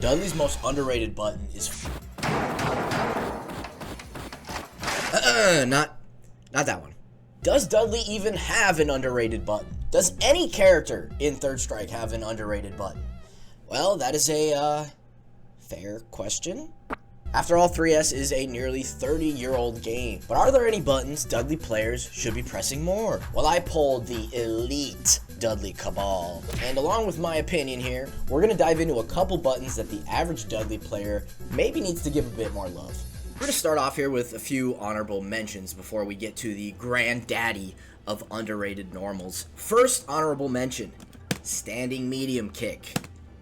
Dudley's most underrated button is not that one. Does Dudley even have an underrated button? Does any character in Third Strike have an underrated button? Well, that is a fair question. After all, 3S is a nearly 30-year-old game. But are there any buttons Dudley players should be pressing more? Well, I pulled the elite Dudley Cabal. And along with my opinion here, we're going to dive into a couple buttons that the average Dudley player maybe needs to give a bit more love. We're going to start off here with a few honorable mentions before we get to the granddaddy of underrated normals. First honorable mention, standing medium kick.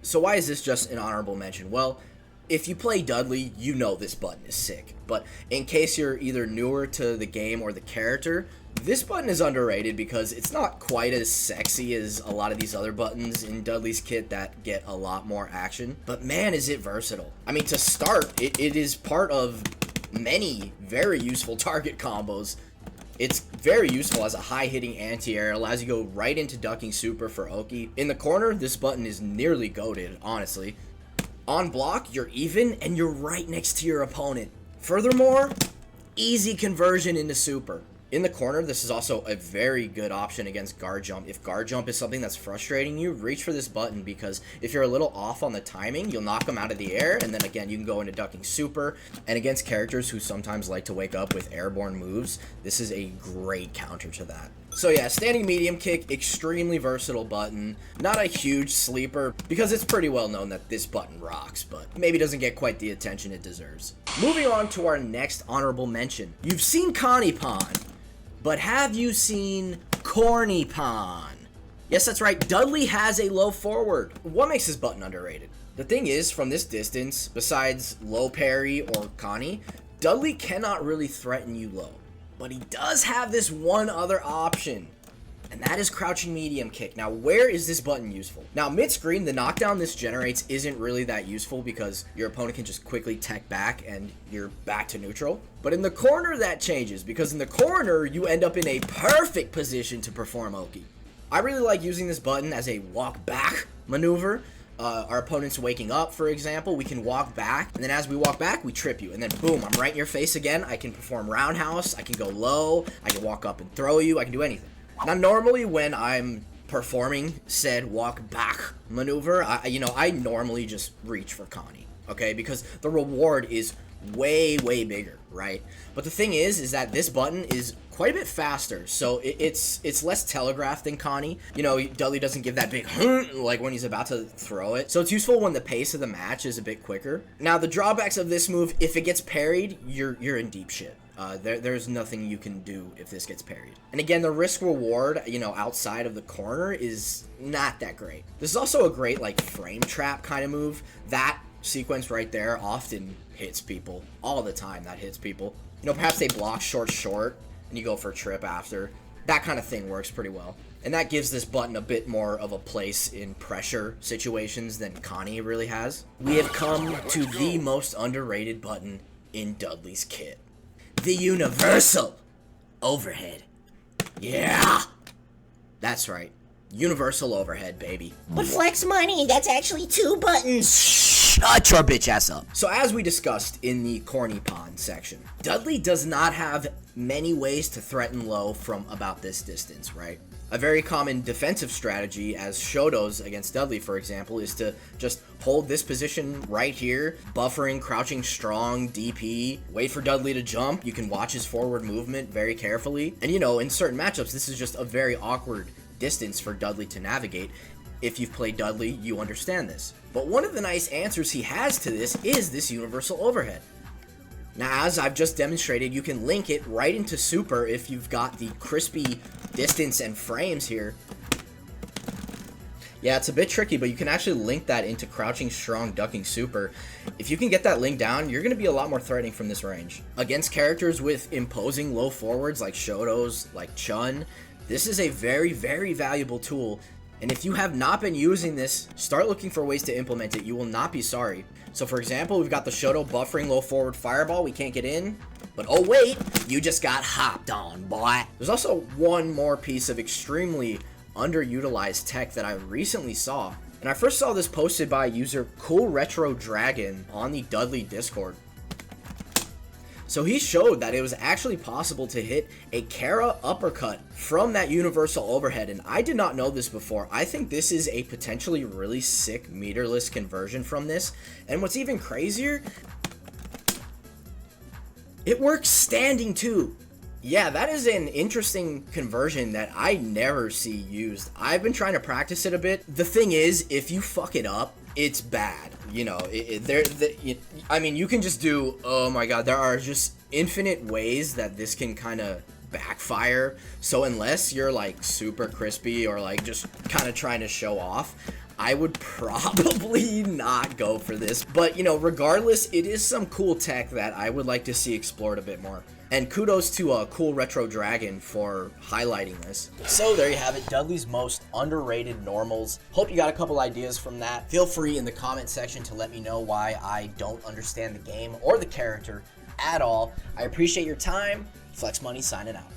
So why is this just an honorable mention? Well, if you play Dudley, you know this button is sick. But in case you're either newer to the game or the character, this button is underrated because it's not quite as sexy as a lot of these other buttons in Dudley's kit that get a lot more action. But man, is it versatile. I mean, to start, it is part of many very useful target combos. It's very useful as a high-hitting anti-air. It allows you to go right into ducking super for Oki. In the corner, this button is nearly goated, honestly. On block, you're even, and you're right next to your opponent. Furthermore, easy conversion into super. In the corner, this is also a very good option against guard jump. If guard jump is something that's frustrating you, reach for this button, because if you're a little off on the timing, you'll knock them out of the air, and then again, you can go into ducking super. And against characters who sometimes like to wake up with airborne moves, this is a great counter to that. So yeah, standing medium kick, extremely versatile button. Not a huge sleeper, because it's pretty well known that this button rocks, but maybe doesn't get quite the attention it deserves. Moving on to our next honorable mention. You've seen Connie Pon, but have you seen Corny Pon? Yes, that's right, Dudley has a low forward. What makes this button underrated? The thing is, from this distance, besides low parry or Connie, Dudley cannot really threaten you low. But he does have this one other option, and that is crouching medium kick. Now, where is this button useful? Now, mid-screen, the knockdown this generates isn't really that useful because your opponent can just quickly tech back and you're back to neutral. But in the corner, that changes, because in the corner, you end up in a perfect position to perform Oki. I really like using this button as a walk back maneuver. Our opponent's waking up, for example, we can walk back, and then as we walk back, we trip you, and then boom, I'm right in your face again. I can perform roundhouse, I can go low, I can walk up and throw you, I can do anything. Now, normally when I'm performing said walk back maneuver, I normally just reach for Connie, okay, because the reward is way bigger, right? But the thing is that this button is quite a bit faster, so it's less telegraphed than Connie. You know, Dudley doesn't give that big like when he's about to throw it, so it's useful when the pace of the match is a bit quicker. Now, the drawbacks of this move, if it gets parried, you're in deep shit. There's nothing you can do if this gets parried. And again, the risk reward, outside of the corner is not that great. This is also a great, like, frame trap kind of move. That sequence right there often hits people. All the time that hits people. Perhaps they block short, and you go for a trip after. That kind of thing works pretty well. And that gives this button a bit more of a place in pressure situations than Connie really has. We have come to the most underrated button in Dudley's kit. The universal overhead. Yeah! That's right. Universal overhead, baby. But Flex Money, that's actually 2 buttons. Shut your bitch ass up. So as we discussed in the Corny Pon section, Dudley does not have many ways to threaten low from about this distance, right? A very common defensive strategy, as Shoto's against Dudley, for example, is to just hold this position right here, buffering, crouching strong, DP, wait for Dudley to jump. You can watch his forward movement very carefully. And in certain matchups, this is just a very awkward distance for Dudley to navigate. If you've played Dudley, you understand this. But one of the nice answers he has to this is this universal overhead. Now, as I've just demonstrated, you can link it right into super if you've got the crispy distance and frames here. Yeah, it's a bit tricky, but you can actually link that into crouching strong, ducking super. If you can get that link down, you're going to be a lot more threatening from this range. Against characters with imposing low forwards like Shoto's, like Chun, this is a very valuable tool. And if you have not been using this, start looking for ways to implement it. You will not be sorry. So for example, we've got the Shoto buffering low forward fireball. We can't get in. But oh wait, you just got hopped on, boy. There's also one more piece of extremely underutilized tech that I recently saw. And I first saw this posted by user Cool Retro Dragon on the Dudley Discord. So he showed that it was actually possible to hit a Kara uppercut from that universal overhead, and I did not know this before. I think this is a potentially really sick meterless conversion from this, and what's even crazier, it works standing too. Yeah, that is an interesting conversion that I never see used. I've been trying to practice it a bit. The thing is, if you fuck it up, it's bad. You know, I mean, you can just do, oh my god, there are just infinite ways that this can kind of backfire. So unless you're like super crispy or like just kind of trying to show off, I would probably not go for this. But, you know, regardless, it is some cool tech that I would like to see explored a bit more. And kudos to Cool Retro Dragon for highlighting this. So there you have it, Dudley's most underrated normals. Hope you got a couple ideas from that. Feel free in the comment section to let me know why I don't understand the game or the character at all. I appreciate your time. Flex Money signing out.